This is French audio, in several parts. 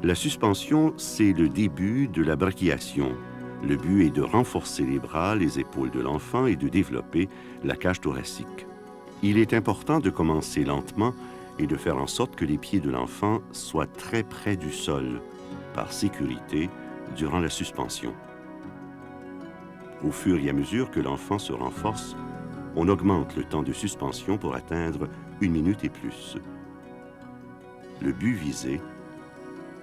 La suspension, c'est le début de la brachiation. Le but est de renforcer les bras, les épaules de l'enfant et de développer la cage thoracique. Il est important de commencer lentement et de faire en sorte que les pieds de l'enfant soient très près du sol, par sécurité, durant la suspension. Au fur et à mesure que l'enfant se renforce, on augmente le temps de suspension pour atteindre 1 minute et plus. Le but visé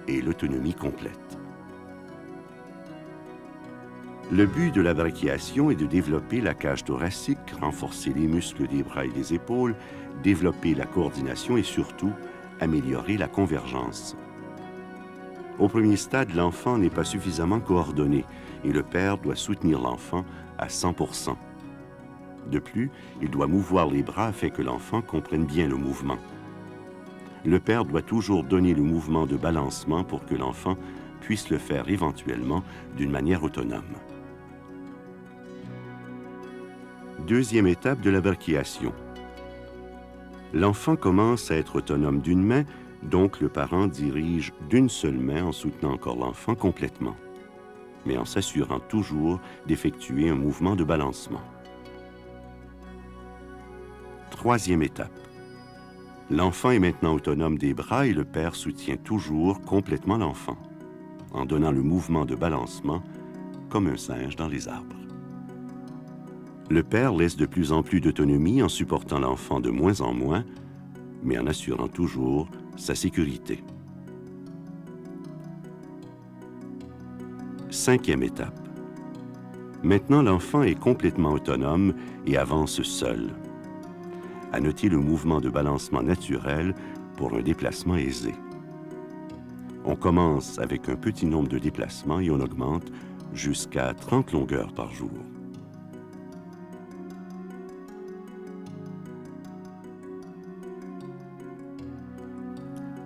est l'autonomie complète. Le but de la brachiation est de développer la cage thoracique, renforcer les muscles des bras et des épaules, développer la coordination et surtout améliorer la convergence. Au premier stade, l'enfant n'est pas suffisamment coordonné et le père doit soutenir l'enfant à 100%. De plus, il doit mouvoir les bras afin que l'enfant comprenne bien le mouvement. Le père doit toujours donner le mouvement de balancement pour que l'enfant puisse le faire éventuellement d'une manière autonome. Deuxième étape de la brachiation. L'enfant commence à être autonome d'une main, donc le parent dirige d'une seule main en soutenant encore l'enfant complètement, mais en s'assurant toujours d'effectuer un mouvement de balancement. Troisième étape. L'enfant est maintenant autonome des bras et le père soutient toujours complètement l'enfant, en donnant le mouvement de balancement comme un singe dans les arbres. Le père laisse de plus en plus d'autonomie en supportant l'enfant de moins en moins, mais en assurant toujours sa sécurité. Cinquième étape. Maintenant, l'enfant est complètement autonome et avance seul. À noter le mouvement de balancement naturel pour un déplacement aisé. On commence avec un petit nombre de déplacements et on augmente jusqu'à 30 longueurs par jour.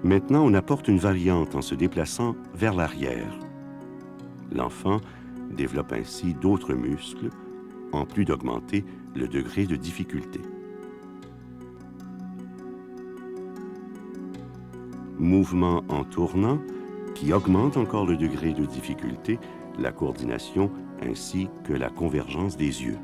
Maintenant, on apporte une variante en se déplaçant vers l'arrière. L'enfant développe ainsi d'autres muscles, en plus d'augmenter le degré de difficulté. Mouvement en tournant, qui augmente encore le degré de difficulté, la coordination ainsi que la convergence des yeux.